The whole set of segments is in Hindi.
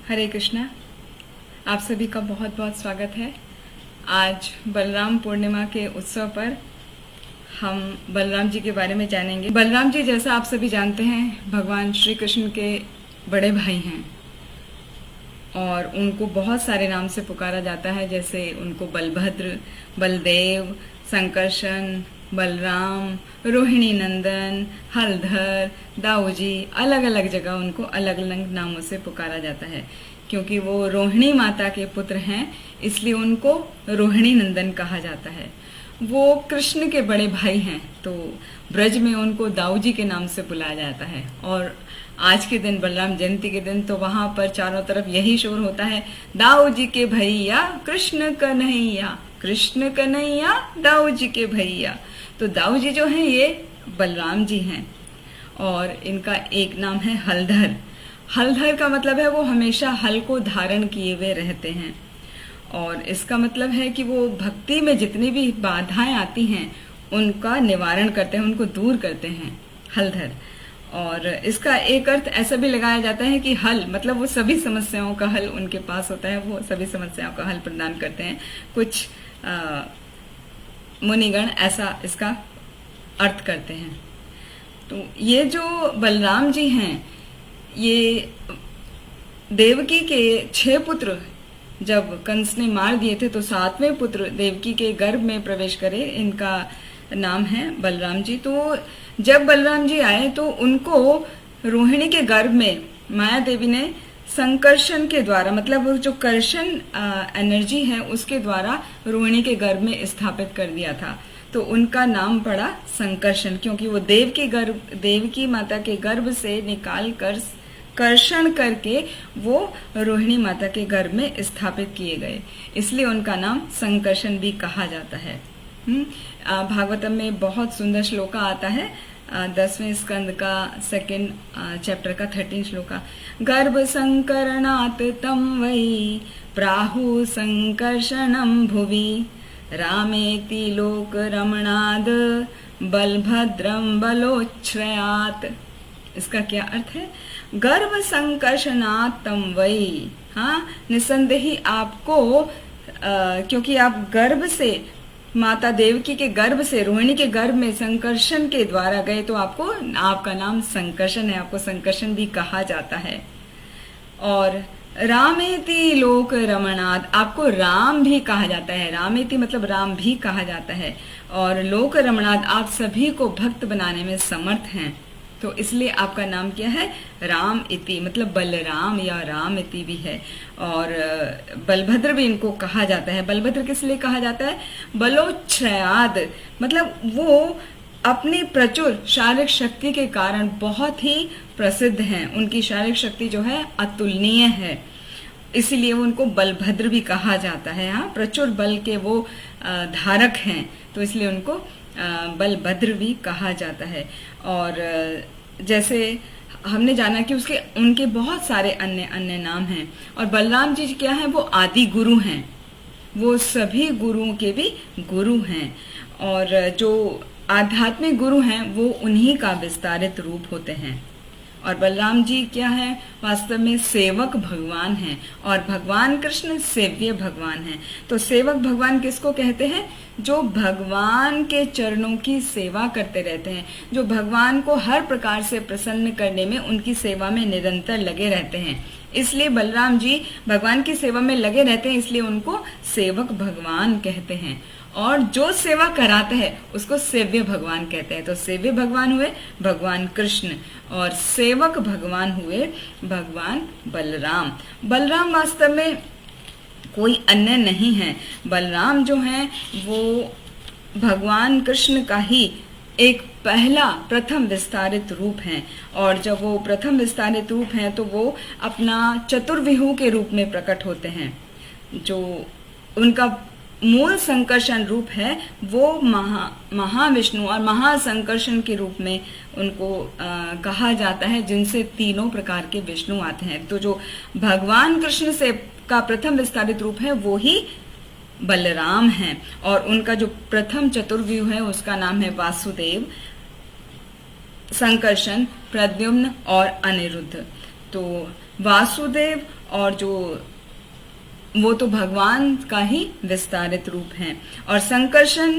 हरे कृष्णा। आप सभी का बहुत बहुत स्वागत है। आज बलराम पूर्णिमा के उत्सव पर हम बलराम जी के बारे में जानेंगे। बलराम जी, जैसा आप सभी जानते हैं, भगवान श्री कृष्ण के बड़े भाई हैं और उनको बहुत सारे नाम से पुकारा जाता है, जैसे उनको बलभद्र, बलदेव, संकर्षण, बलराम, रोहिणी नंदन, हलधर, दाऊजी। अलग अलग जगह उनको अलग अलग नामों से पुकारा जाता है। क्योंकि वो रोहिणी माता के पुत्र हैं, इसलिए उनको रोहिणी नंदन कहा जाता है। वो कृष्ण के बड़े भाई हैं, तो ब्रज में उनको दाऊजी के नाम से बुलाया जाता है। और आज के दिन, बलराम जयंती के दिन, तो वहां पर चारों तरफ यही शोर होता है, दाऊजी के भैया कृष्ण कन्हैया, कृष्ण कन्हैया दाऊजी के भैया। तो दाऊजी जो हैं ये बलराम जी हैं और इनका एक नाम है हलधर। हलधर का मतलब है वो हमेशा हल को धारण किए हुए रहते हैं और इसका मतलब है कि वो भक्ति में जितनी भी बाधाएं आती हैं उनका निवारण करते हैं, उनको दूर करते हैं, हलधर। और इसका एक अर्थ ऐसा भी लगाया जाता है कि हल मतलब वो सभी समस्याओं का हल उनके पास होता है, वो सभी समस्याओं का हल प्रदान करते हैं। कुछ मुनिगण ऐसा इसका अर्थ करते हैं। तो ये जो बलराम जी हैं, ये देवकी के 6 पुत्र जब कंस ने मार दिए थे, तो 7वें पुत्र देवकी के गर्भ में प्रवेश करे, इनका नाम है बलराम जी। तो जब बलराम जी आए तो उनको रोहिणी के गर्भ में माया देवी ने संकर्षण के द्वारा, मतलब वो जो कर्षण एनर्जी है उसके द्वारा रोहिणी के गर्भ में स्थापित कर दिया था। तो उनका नाम पड़ा संकर्षण, क्योंकि वो देवकी माता के गर्भ से निकाल कर कर्षण करके वो रोहिणी माता के गर्भ में स्थापित किए गए, इसलिए उनका नाम संकर्षण भी कहा जाता है। भागवतम में बहुत सुंदर श्लोका आता है, 10वें स्कंद का 2nd चैप्टर का 13 श्लोका। गर्भ संकरणात् तम वै प्राहु संकर्षणं भुवि रामेति लोक रमणाद बलभद्रम बलोच्छ्रयात्। इसका क्या अर्थ है? गर्भ संकर्षणात् तम वै, हाँ, निसंदेही आपको क्योंकि आप गर्भ से, माता देवकी के गर्भ से रोहिणी के गर्भ में संकर्षण के द्वारा गए, तो आपका नाम संकर्षण है, आपको संकर्षण भी कहा जाता है। और रामेति लोक रमणाद, आपको राम भी कहा जाता है। रामेति मतलब राम भी कहा जाता है। और लोक रमणाद, आप सभी को भक्त बनाने में समर्थ हैं, तो इसलिए आपका नाम क्या है? राम इति, मतलब बलराम या राम इति भी है। और बलभद्र भी इनको कहा जाता है। बलभद्र किस लिए कहा जाता है? बलोच्छ्रयाद, मतलब वो अपनी प्रचुर शारीरिक शक्ति के कारण बहुत ही प्रसिद्ध हैं। उनकी शारीरिक शक्ति जो है अतुलनीय है, इसीलिए उनको बलभद्र भी कहा जाता है। हाँ, प्रचुर बल के वो धारक हैं, तो इसलिए उनको बलभद्र भी कहा जाता है। और जैसे हमने जाना कि उनके बहुत सारे अन्य नाम हैं। और बलराम जी क्या हैं? वो आदि गुरु हैं, वो सभी गुरुओं के भी गुरु हैं। और जो आध्यात्मिक गुरु हैं वो उन्हीं का विस्तारित रूप होते हैं। और बलराम जी क्या है? वास्तव में सेवक भगवान हैं और भगवान कृष्ण सेव्य भगवान हैं। तो सेवक भगवान किसको कहते हैं? जो भगवान के चरणों की सेवा करते रहते हैं, जो भगवान को हर प्रकार से प्रसन्न करने में उनकी सेवा में निरंतर लगे रहते हैं। इसलिए बलराम जी भगवान की सेवा में लगे रहते हैं, इसलिए उनको सेवक भगवान कहते हैं। और जो सेवा कराते हैं उसको सेव्य भगवान कहते हैं। तो सेव्य भगवान हुए भगवान कृष्ण और सेवक भगवान हुए भगवान बलराम। बलराम वास्तव में कोई अन्य नहीं है। बलराम जो हैं वो भगवान कृष्ण का ही एक प्रथम विस्तारित रूप हैं। और जब वो प्रथम विस्तारित रूप हैं तो वो अपना चतुर्विहू के रूप में प्रकट होते हैं। जो उनका मूल संकर्षण रूप है वो महाविष्णु और महासंकर्षण के रूप में उनको कहा जाता है, जिनसे तीनों प्रकार के विष्णु आते हैं। तो जो भगवान कृष्ण से का प्रथम विस्तारित रूप है वो ही बलराम हैं। और उनका जो प्रथम चतुर्व्यूह है उसका नाम है वासुदेव, संकर्षण, प्रद्युम्न और अनिरुद्ध। तो वासुदेव और जो वो तो भगवान का ही विस्तारित रूप हैं, और संकर्षण,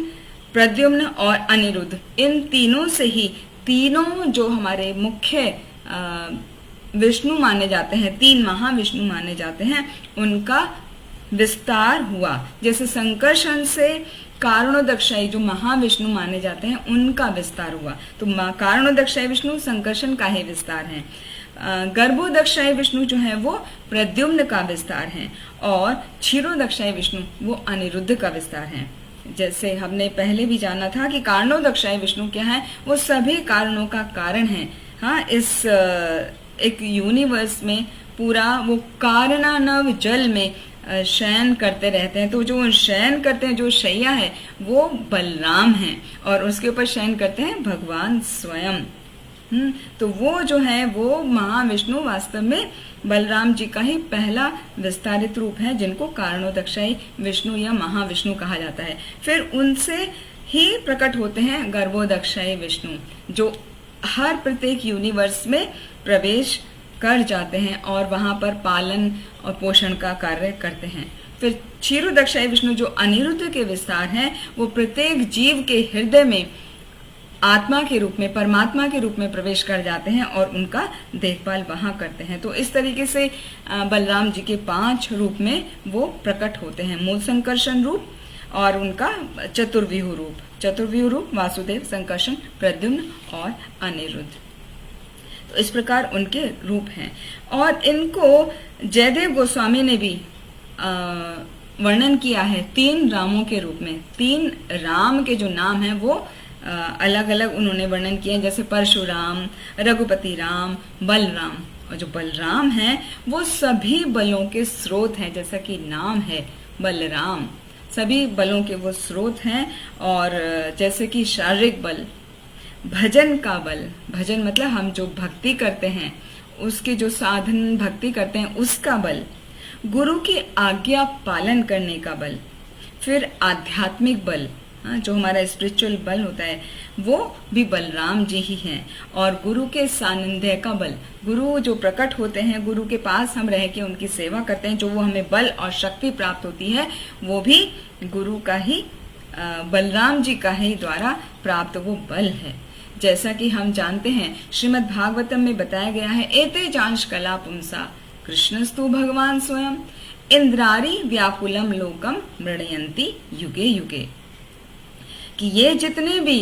प्रद्युम्न और अनिरुद्ध, इन तीनों से ही तीनों जो हमारे मुख्य विष्णु माने जाते हैं, 3 महाविष्णु माने जाते हैं, उनका विस्तार हुआ। जैसे संकर्षण से कारणोदक्षाई जो महाविष्णु माने जाते हैं उनका विस्तार हुआ, तो कारणोदक्षाई विष्णु संकर्षण का ही विस्तार है। गर्भोदक्षाई विष्णु जो है वो प्रद्युम्न का विस्तार है, और क्षीरोदक्षाई विष्णु वो अनिरुद्ध का विस्तार है। जैसे हमने पहले भी जाना था कि कारणोदक्षाई विष्णु क्या है, वो सभी कारणों का कारण है। हाँ, इस एक यूनिवर्स में पूरा वो कारणानव जल में शयन करते रहते हैं, तो जो शयन करते हैं, जो शैया है वो बलराम हैं, और उसके ऊपर शयन करते हैं भगवान स्वयं। तो वो जो है वो महाविष्णु वास्तव में बलराम जी का ही पहला विस्तारित रूप है, जिनको कारणोदक्षाई विष्णु या महाविष्णु कहा जाता है। फिर उनसे ही प्रकट होते हैं गर्भोदक्षाई विष्णु, जो हर प्रत्येक यूनिवर्स में प्रवेश कर जाते हैं और वहां पर पालन और पोषण का कार्य करते हैं। फिर क्षीरोदक्षाई विष्णु जो अनिरुद्ध के विस्तार हैं, वो प्रत्येक जीव के हृदय में आत्मा के रूप में, परमात्मा के रूप में प्रवेश कर जाते हैं और उनका देखभाल वहां करते हैं। तो इस तरीके से बलराम जी के 5 रूप में वो प्रकट होते हैं, मूल संकर्षण रूप और उनका चतुर्व्यूह रूप वासुदेव, संकर्षण, प्रद्युम्न और अनिरुद्ध। तो इस प्रकार उनके रूप हैं, और इनको जयदेव गोस्वामी ने भी वर्णन किया है 3 रामों के रूप में। 3 राम के जो नाम हैं वो अलग अलग उन्होंने वर्णन किए हैं, जैसे परशुराम, रघुपति राम, बलराम। और जो बलराम हैं वो सभी बलों के स्रोत हैं, जैसा कि नाम है बलराम, सभी बलों के वो स्रोत हैं। और जैसे कि शारीरिक बल, भजन का बल, भजन मतलब हम जो भक्ति करते हैं उसके जो साधन भक्ति करते हैं उसका बल, गुरु की आज्ञा पालन करने का बल, फिर आध्यात्मिक बल, जो हमारा स्पिरिचुअल बल होता है वो भी बलराम जी ही हैं, और गुरु के सानिध्य का बल, गुरु जो प्रकट होते हैं, गुरु के पास हम रह के उनकी सेवा करते हैं, जो वो हमें बल और शक्ति प्राप्त होती है, वो भी गुरु का ही, बलराम जी का ही द्वारा प्राप्त वो बल है। जैसा कि हम जानते हैं श्रीमद् भागवतम में बताया गया है, एते जांश कला पुंसा कृष्णस्तु भगवान स्वयं इंद्रारी व्याकुलम लोकम मृणयंती युगे युगे, कि ये जितने भी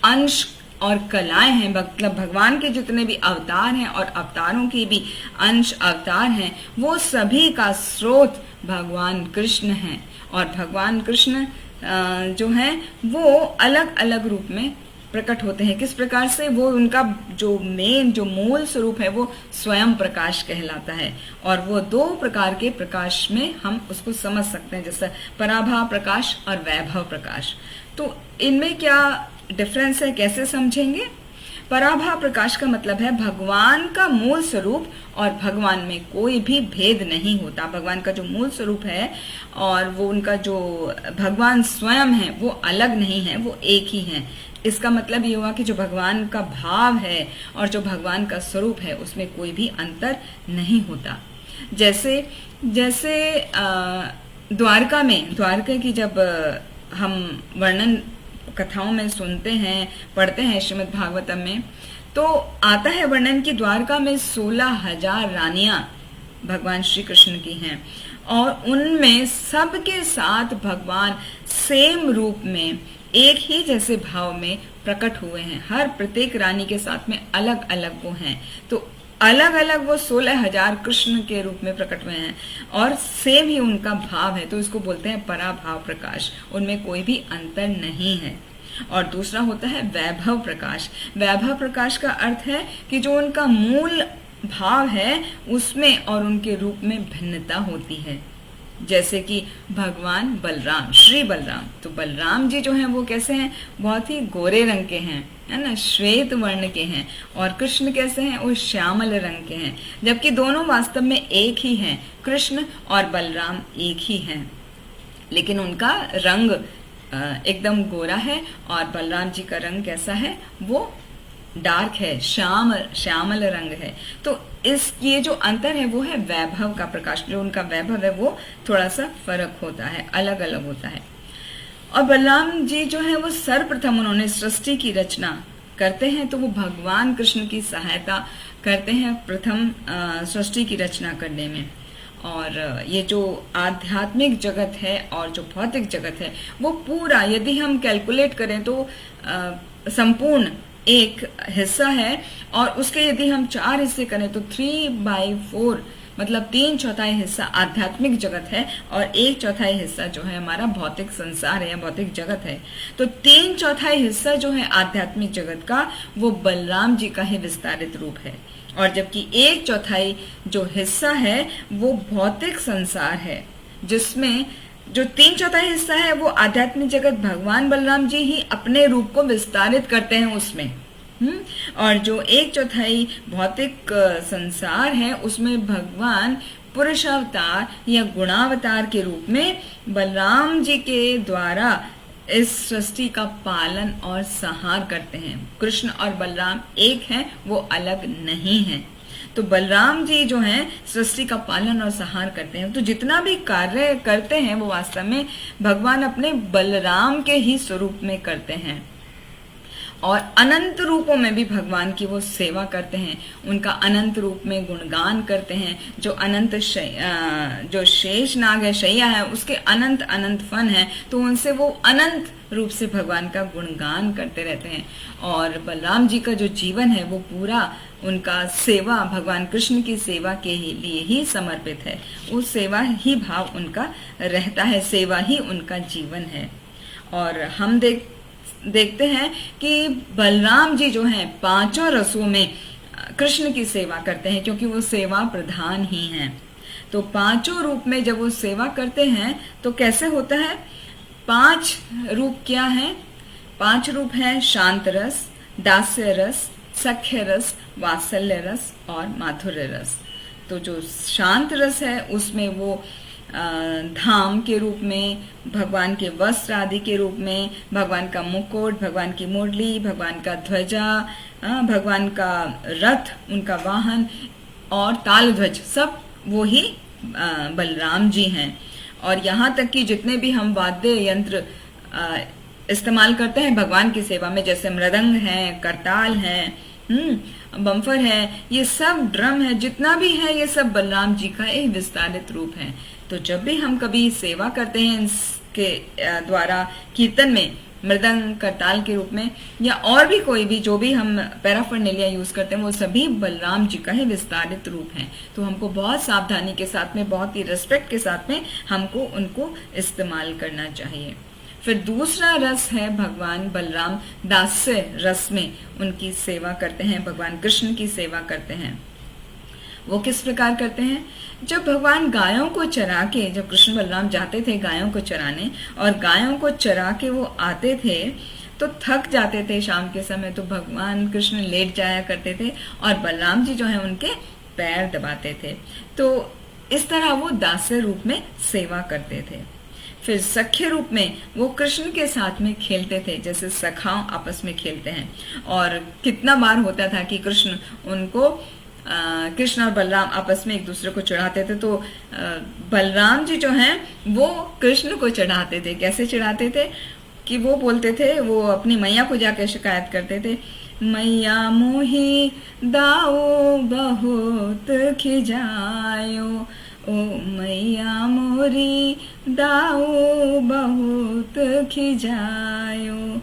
अंश और कलाएं हैं, मतलब भगवान के जितने भी अवतार हैं और अवतारों के भी अंश अवतार हैं, वो सभी का स्रोत भगवान कृष्ण हैं। और भगवान कृष्ण जो हैं वो अलग अलग रूप में प्रकट होते हैं। किस प्रकार से? वो उनका जो मेन जो मूल स्वरूप है वो स्वयं प्रकाश कहलाता है, और वो 2 प्रकार के प्रकाश में हम उसको समझ सकते हैं, जैसे पराभाव प्रकाश और वैभव प्रकाश। तो इनमें क्या डिफरेंस है, कैसे समझेंगे? पराभाव प्रकाश का मतलब है भगवान का मूल स्वरूप, और भगवान में कोई भी भेद नहीं होता। भगवान का जो मूल स्वरूप है और वो उनका जो भगवान स्वयं है वो अलग नहीं है, वो एक ही है। इसका मतलब ये हुआ कि जो भगवान का भाव है और जो भगवान का स्वरूप है उसमें कोई भी अंतर नहीं होता। जैसे जैसे द्वारका में, द्वारका की जब हम वर्णन कथाओं में सुनते हैं, पढ़ते हैं श्रीमद् भागवतम में, तो आता है वर्णन कि द्वारका में 16,000 रानियां भगवान श्री कृष्ण की हैं, और उनमें सबके साथ भगवान सेम रूप में एक ही जैसे भाव में प्रकट हुए हैं। हर प्रत्येक रानी के साथ में अलग अलग वो हैं, तो अलग अलग वो 16,000 कृष्ण के रूप में प्रकट हुए हैं और सेम ही उनका भाव है, तो इसको बोलते हैं पराभाव प्रकाश, उनमें कोई भी अंतर नहीं है। और दूसरा होता है वैभव प्रकाश। वैभव प्रकाश का अर्थ है कि जो उनका मूल भाव है उसमें और उनके रूप में भिन्नता होती है। जैसे कि भगवान बलराम, श्री बलराम, तो बलराम जी जो हैं वो कैसे हैं? बहुत ही गोरे रंग के हैं, है ना, श्वेत वर्ण के हैं। और कृष्ण कैसे हैं? वो श्यामल रंग के हैं, जबकि दोनों वास्तव में एक ही हैं। कृष्ण और बलराम एक ही हैं, लेकिन उनका रंग एकदम गोरा है, और बलराम जी का रंग कैसा है? वो डार्क है, श्यामल रंग है। तो ये जो अंतर है वो है वैभव का प्रकाश, जो उनका वैभव है वो थोड़ा सा फर्क होता है, अलग अलग होता है। और बलराम जी जो है वो सर्वप्रथम उन्होंने सृष्टि की रचना करते हैं, तो वो भगवान कृष्ण की सहायता करते हैं प्रथम सृष्टि की रचना करने में। और ये जो आध्यात्मिक जगत है और जो भौतिक जगत है वो पूरा यदि हम कैलकुलेट करें तो संपूर्ण एक हिस्सा है, और उसके यदि हम 4 हिस्से करें तो 3/4 मतलब 3/4 हिस्सा आध्यात्मिक जगत है और 1/4 हिस्सा जो है हमारा भौतिक संसार है या भौतिक जगत है। तो 3/4 हिस्सा जो है आध्यात्मिक जगत का वो बलराम जी का ही विस्तारित रूप है, और जबकि 1/4 जो हिस्सा है वो भौतिक संसार है, जिसमें जो 3/4 हिस्सा है वो आध्यात्मिक जगत भगवान बलराम जी ही अपने रूप को विस्तारित करते हैं उसमें। और जो 1/4 भौतिक संसार है उसमें भगवान पुरुषावतार या गुणावतार के रूप में बलराम जी के द्वारा इस सृष्टि का पालन और संहार करते हैं। कृष्ण और बलराम एक हैं, वो अलग नहीं हैं। तो बलराम जी जो हैं सृष्टि का पालन और संहार करते हैं। तो जितना भी कार्य करते हैं वो वास्तव में भगवान अपने बलराम के ही स्वरूप में करते हैं, और अनंत रूपों में भी भगवान की वो सेवा करते हैं, उनका अनंत रूप में गुणगान करते हैं। जो अनंत जो शेष नाग है, शैया है, उसके अनंत अनंत फन है, तो उनसे वो अनंत रूप से भगवान का गुणगान करते रहते हैं। और बलराम जी का जो जीवन है वो पूरा उनका सेवा, भगवान कृष्ण की सेवा के लिए ही समर्पित है। वो सेवा ही भाव उनका रहता है, सेवा ही उनका जीवन है। और हम देखते हैं कि बलराम जी जो हैं 5 रसों में कृष्ण की सेवा करते हैं, क्योंकि वो सेवा प्रधान ही हैं। तो 5 रूप में जब वो सेवा करते हैं तो कैसे होता है? 5 रूप क्या हैं? 5 रूप हैं शांत रस, दास्य रस, सख्य रस, वात्सल्य रस और माधुर्य रस। तो जो शांत रस है उसमें वो धाम के रूप में, भगवान के वस्त्र आदि के रूप में, भगवान का मुकुट, भगवान की मुरली, भगवान का ध्वजा, भगवान का रथ, उनका वाहन और ताल ध्वज, सब वो ही बलराम जी हैं। और यहाँ तक कि जितने भी हम वाद्य यंत्र इस्तेमाल करते हैं भगवान की सेवा में, जैसे मृदंग है, करताल है, बम्फर है, ये सब ड्रम है, जितना भी है ये सब बलराम जी का एक विस्तारित रूप है। तो जब भी हम कभी सेवा करते हैं इसके द्वारा कीर्तन में मृदंग, करताल के रूप में, या और भी कोई भी जो भी हम पैराफर्नेलिया यूज करते हैं, वो सभी बलराम जी का ही विस्तारित रूप है। तो हमको बहुत सावधानी के साथ में, बहुत ही रिस्पेक्ट के साथ में हमको उनको इस्तेमाल करना चाहिए। फिर दूसरा रस है भगवान बलराम दास्य रस में उनकी सेवा करते हैं, भगवान कृष्ण की सेवा करते हैं। वो किस प्रकार करते हैं? जब भगवान गायों को चरा के, जब कृष्ण बलराम जाते थे गायों को चराने, और गायों को चरा के वो आते थे तो थक जाते थे शाम के समय, तो भगवान कृष्ण लेट जाया करते थे और बलराम जी जो है उनके पैर दबाते थे। तो इस तरह वो दास्य रूप में सेवा करते थे। फिर सख्य रूप में वो कृष्ण के साथ में खेलते थे, जैसे सखाओं आपस में खेलते हैं। और कितना बार होता था कि कृष्ण उनको कृष्ण और बलराम आपस में एक दूसरे को चढ़ाते थे, तो बलराम जी जो हैं वो कृष्ण को चढ़ाते थे। कैसे चढ़ाते थे कि वो बोलते थे, वो अपनी मैया को जाकर शिकायत करते थे, मैया मोही दाओ बहुत खिजायो, ओ मैया मोरी दाओ बहुत खिजायो,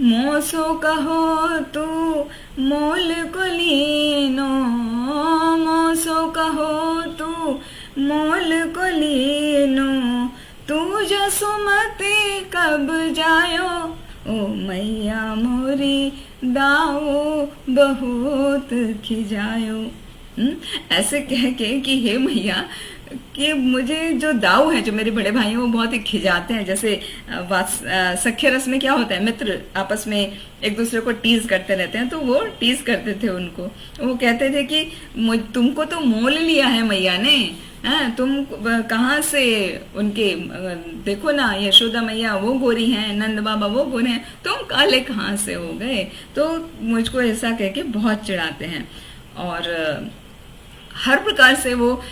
मोसो कहो तू मोल को लीनो, मोसो कहो तू मोल को लीनो, तू जो सुमति कब जायो, ओ मैया मोरी दाओ बहुत खिजायो। ऐसे कह के कि हे मैया, कि मुझे जो दाऊ है, जो मेरे बड़े भाई हैं, वो बहुत ही खिजाते हैं। जैसे सख्य रस में क्या होता है, मित्र आपस में एक दूसरे को टीज करते रहते हैं, तो वो टीज करते थे उनको। वो कहते थे कि तुमको तो मोल लिया है मैया ने, हैं, तुम कहाँ से उनके देखो ना, यशोदा मैया वो गोरी हैं, नंद बाबा वो गोरे हैं, तुम काले कहाँ से हो गए। तो मुझको ऐसा कह के बहुत चिढ़ाते हैं और हर प्रकार से वो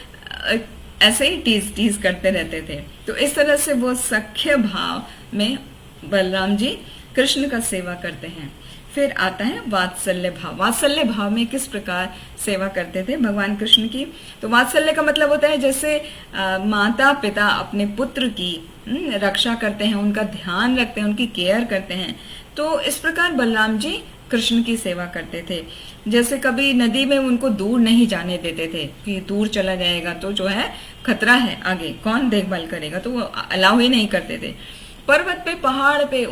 ऐसे ही टीज टीज करते रहते थे। तो इस तरह से वो सख्य भाव में बलराम जी कृष्ण का सेवा करते हैं। फिर आता है वात्सल्य भाव। वात्सल्य भाव में किस प्रकार सेवा करते थे भगवान कृष्ण की। तो वात्सल्य का मतलब होता है जैसे माता पिता अपने पुत्र की रक्षा करते हैं, उनका ध्यान रखते हैं, उनकी केयर करते हैं। तो इस प्रकार बलराम जी कृष्ण की सेवा करते थे। जैसे कभी नदी में उनको दूर नहीं जाने देते थे कि दूर चला जाएगा तो जो है खतरा है, आगे कौन देखभाल करेगा, तो वो अलाउ ही नहीं करते थे। पर्वत पे, पहाड़ पे,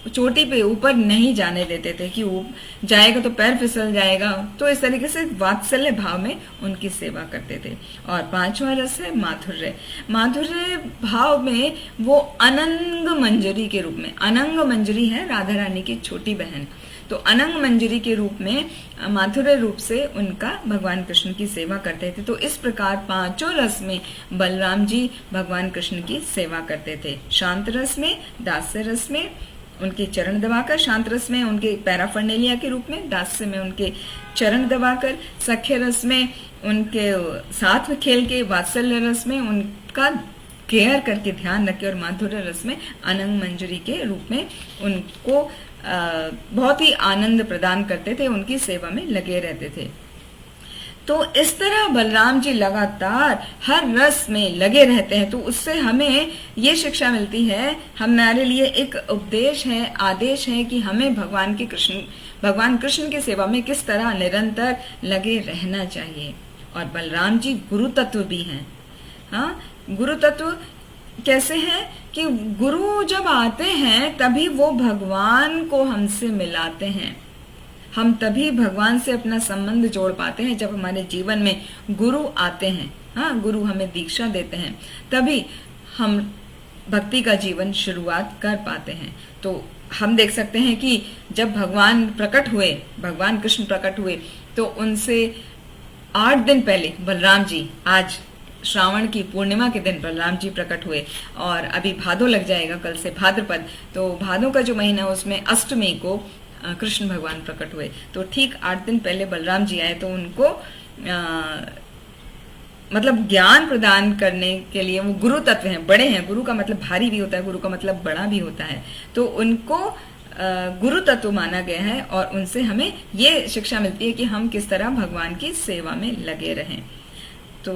चोटी पे ऊपर नहीं जाने देते थे कि वो जाएगा तो पैर फिसल जाएगा। तो इस तरीके से वात्सल्य भाव में उनकी सेवा करते थे। और पांचवा रस है माधुर्य। माधुर्य भाव में वो अनंग मंजरी के रूप में, अनंग मंजरी है राधा रानी की छोटी बहन, तो अनंग मंजरी के रूप में माधुर्य रूप से उनका भगवान कृष्ण की सेवा करते थे। तो इस प्रकार पांचों रस में बलराम जी भगवान कृष्ण की सेवा करते थे। शांत रस में, दास्य रस में उनके चरण दबाकर, शांत रस में उनके पैराफर्नेलिया के रूप में, दास्य में उनके चरण दबाकर, सख्य रस में उनके साथ में खेल के, वात्सल्य रस में उनका केयर करके ध्यान रखे, और माधुर्य रस में अनंग मंजरी के रूप में उनको बहुत ही आनंद प्रदान करते थे, उनकी सेवा में लगे रहते थे। तो इस तरह बलराम जी लगातार हर रस में लगे रहते हैं। तो उससे हमें ये शिक्षा मिलती है, हमारे लिए एक उपदेश है, आदेश है कि हमें भगवान कृष्ण की सेवा में किस तरह निरंतर लगे रहना चाहिए। और बलराम जी गुरु तत्व भी हैं। हाँ, गुरु तत्व कैसे है कि गुरु जब आते हैं तभी वो भगवान को हमसे मिलाते हैं। हम तभी भगवान से अपना संबंध जोड़ पाते हैं जब हमारे जीवन में गुरु आते हैं। हाँ, गुरु हमें दीक्षा देते हैं, तभी हम भक्ति का जीवन शुरुआत कर पाते हैं। तो हम देख सकते हैं कि जब भगवान कृष्ण प्रकट हुए, तो उनसे 8 दिन पहले बलराम जी, आज श्रावण की पूर्णिमा के दिन बलराम जी प्रकट हुए, और अभी भादो लग जाएगा कल से, भाद्रपद। तो भादो का जो महीना उसमें अष्टमी को कृष्ण भगवान प्रकट हुए। तो ठीक 8 दिन पहले बलराम जी आए। तो उनको मतलब ज्ञान प्रदान करने के लिए वो गुरु तत्व हैं, बड़े हैं। गुरु का मतलब भारी भी होता है, गुरु का मतलब बड़ा भी होता है। तो उनको गुरु तत्व माना गया है, और उनसे हमें ये शिक्षा मिलती है कि हम किस तरह भगवान की सेवा में लगे रहें। तो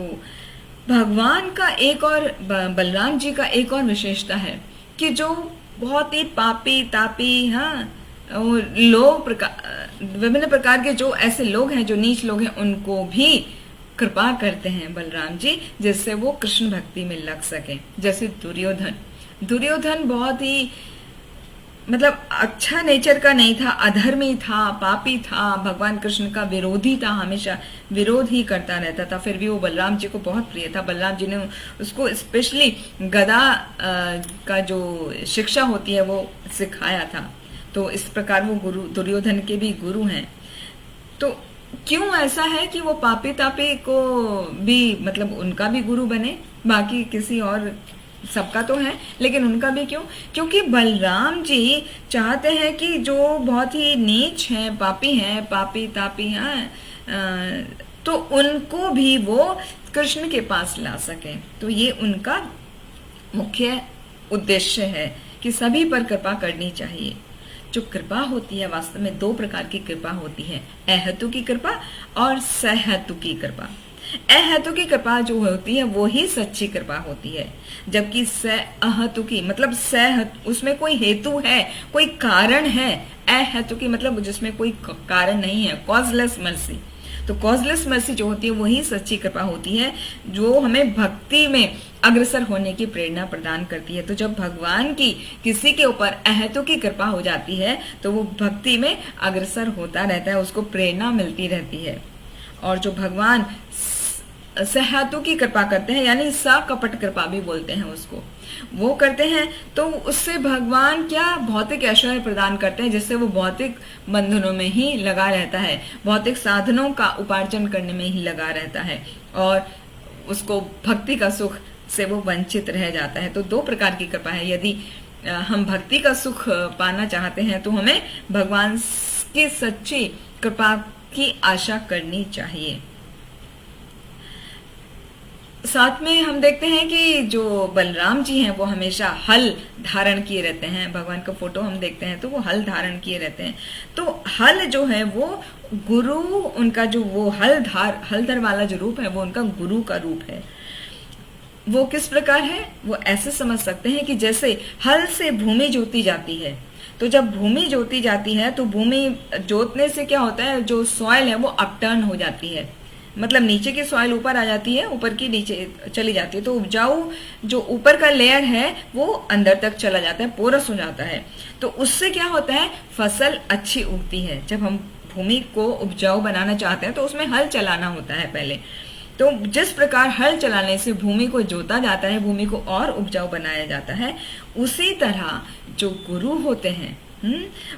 भगवान का एक और, बलराम जी का एक और विशेषता है कि जो बहुत ही पापी तापी, हाँ, लोग विभिन्न प्रकार के जो ऐसे लोग हैं, जो नीच लोग हैं, उनको भी कृपा करते हैं बलराम जी, जिससे वो कृष्ण भक्ति में लग सके। जैसे दुर्योधन बहुत ही मतलब अच्छा नेचर का नहीं था, अधर्मी था, पापी था, भगवान कृष्ण का विरोधी था, हमेशा विरोध ही करता रहता था। फिर भी वो बलराम जी को बहुत प्रिय था। बलराम जी ने उसको स्पेशली गदा का जो शिक्षा होती है वो सिखाया था। तो इस प्रकार वो दुर्योधन के भी गुरु हैं। तो क्यों ऐसा है कि वो पापी तापी को भी मतलब उनका भी गुरु बने, बाकी किसी और सबका तो है, लेकिन उनका भी क्यों? क्योंकि बलराम जी चाहते हैं कि जो बहुत ही नीच हैं, पापी हैं, पापी तापी हैं, तो उनको भी वो कृष्ण के पास ला सकें। तो ये उनका मुख्य उद्देश्य है कि सभी पर कृपा करनी चाहिए। जो कृपा होती है, वास्तव में 2 प्रकार की कृपा होती है, अहेतु की कृपा और सहतु की कृपा। अहेतु की कृपा जो होती है वो ही सच्ची कृपा होती है, जबकि अहेतु की मतलब उसमें कोई हेतु है, कोई कारण है। अहेतु की मतलब जिसमें कोई कारण नहीं है, कॉजलेस मर्सी। तो कॉजलेस मर्सी जो होती है वही सच्ची कृपा होती है, जो हमें भक्ति में अग्रसर होने की प्रेरणा प्रदान करती है। तो जब भगवान की किसी के ऊपर अहेतु की कृपा हो जाती है तो वो भक्ति में अग्रसर होता रहता है, उसको प्रेरणा मिलती रहती है। और जो भगवान सहतु की कृपा करते हैं, यानी सकपट कृपा भी बोलते हैं उसको, वो करते हैं, तो उससे भगवान क्या भौतिक ऐश्वर्य प्रदान करते हैं, जिससे वो भौतिक बंधनों में ही लगा रहता है, भौतिक साधनों का उपार्जन करने में ही लगा रहता है। और उसको भक्ति का सुख से वो वंचित रह जाता है। तो दो प्रकार की कृपा है। यदि हम भक्ति का सुख पाना चाहते हैं तो हमें भगवान की सच्ची कृपा की आशा करनी चाहिए। साथ में हम देखते हैं कि जो बलराम जी हैं वो हमेशा हल धारण किए रहते हैं। भगवान का फोटो हम देखते हैं तो वो हल धारण किए रहते हैं। तो हल जो है वो गुरु, उनका जो वो हलधर वाला जो रूप है वो उनका गुरु का रूप है। वो किस प्रकार है, वो ऐसे समझ सकते हैं कि जैसे हल से भूमि जोती जाती है, तो जब भूमि जोती जाती है तो भूमि जोतने से क्या होता है, जो सॉइल है वो अपटर्न हो जाती है, मतलब नीचे की सॉइल ऊपर आ जाती है, ऊपर की नीचे चली जाती है। तो उपजाऊ जो ऊपर का लेयर है वो अंदर तक चला जाता है, पोरस हो जाता है। तो उससे क्या होता है, फसल अच्छी उगती है। जब हम भूमि को उपजाऊ बनाना चाहते हैं तो उसमें हल चलाना होता है पहले। तो जिस प्रकार हल चलाने से भूमि को जोता जाता है, भूमि को और उपजाऊ बनाया जाता है, उसी तरह जो गुरु होते हैं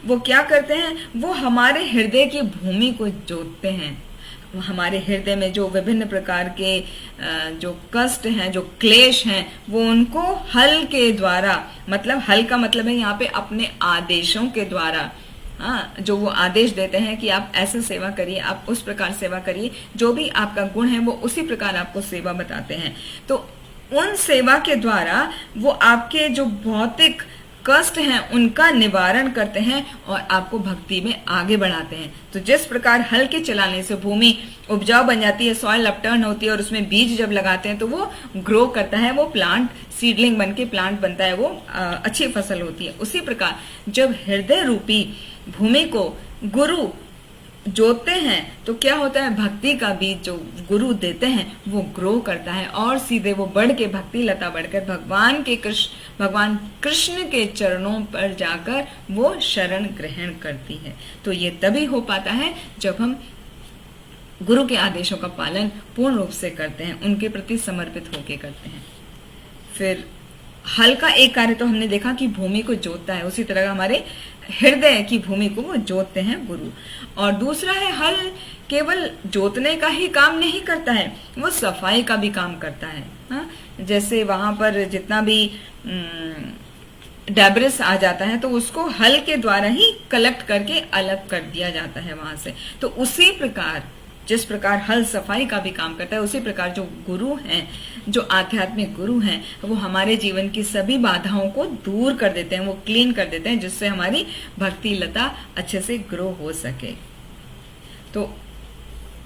वो क्या करते हैं, वो हमारे हृदय की भूमि को जोतते हैं। हमारे हृदय में जो विभिन्न प्रकार के जो कष्ट हैं, जो क्लेश हैं, वो उनको हल के द्वारा, मतलब हल का मतलब है यहाँ पे अपने आदेशों के द्वारा, हाँ, जो वो आदेश देते हैं कि आप ऐसे सेवा करिए, आप उस प्रकार सेवा करिए, जो भी आपका गुण है वो उसी प्रकार आपको सेवा बताते हैं। तो उन सेवा के द्वारा वो आपके जो भौतिक कष्ट हैं उनका निवारण करते हैं और आपको भक्ति में आगे बढ़ाते हैं। तो जिस प्रकार हल के चलाने से भूमि उपजाऊ बन जाती है, सॉइल अपटर्न होती है और उसमें बीज जब लगाते हैं तो वो ग्रो करता है, वो प्लांट सीडलिंग बन के प्लांट बनता है, वो अच्छी फसल होती है। उसी प्रकार जब हृदय रूपी भूमि को गुरु जोतते हैं तो क्या होता है, भक्ति का बीज जो गुरु देते हैं वो ग्रो करता है और सीधे वो बढ़ के भक्ति लता बढ़कर भगवान कृष्ण के चरणों पर जाकर वो शरण ग्रहण करती है। तो ये तभी हो पाता है जब हम गुरु के आदेशों का पालन पूर्ण रूप से करते हैं, उनके प्रति समर्पित होके करते हैं। फिर हल का एक कार्य तो हमने देखा कि भूमि को जोतता है, उसी तरह हमारे हृदय की भूमि को वो जोतते हैं गुरु। और दूसरा है, हल केवल जोतने का ही काम नहीं करता है, वो सफाई का भी काम करता है। हाँ, जैसे वहां पर जितना भी डेब्रिस आ जाता है तो उसको हल के द्वारा ही कलेक्ट करके अलग कर दिया जाता है वहां से। तो उसी प्रकार जिस प्रकार हल सफाई का भी काम करता है, उसी प्रकार जो गुरु हैं, जो आध्यात्मिक गुरु हैं, वो हमारे जीवन की सभी बाधाओं को दूर कर देते हैं, वो क्लीन कर देते हैं, जिससे हमारी भक्ति लता अच्छे से ग्रो हो सके। तो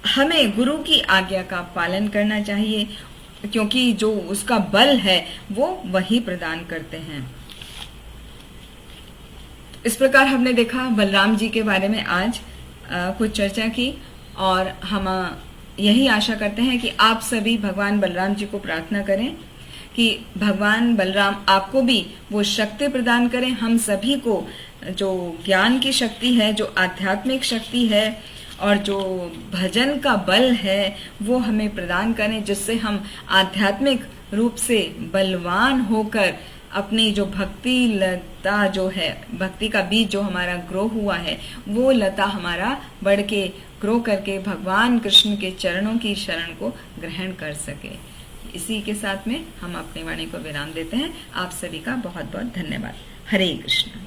हमें गुरु की आज्ञा का पालन करना चाहिए, क्योंकि जो उसका बल है वो वही प्रदान करते हैं। इस प्रकार हमने देखा बलराम जी के बारे में आज कुछ चर्चा की, और हम यही आशा करते हैं कि आप सभी भगवान बलराम जी को प्रार्थना करें कि भगवान बलराम आपको भी वो शक्ति प्रदान करें, हम सभी को जो ज्ञान की शक्ति है, जो आध्यात्मिक शक्ति है और जो भजन का बल है वो हमें प्रदान करें, जिससे हम आध्यात्मिक रूप से बलवान होकर अपनी जो भक्ति लता जो है, भक्ति का बीज जो हमारा ग्रो हुआ है, वो लता हमारा बढ़ के ग्रो करके भगवान कृष्ण के चरणों की शरण को ग्रहण कर सके। इसी के साथ में हम अपनी वाणी को विराम देते हैं। आप सभी का बहुत बहुत धन्यवाद। हरे कृष्ण।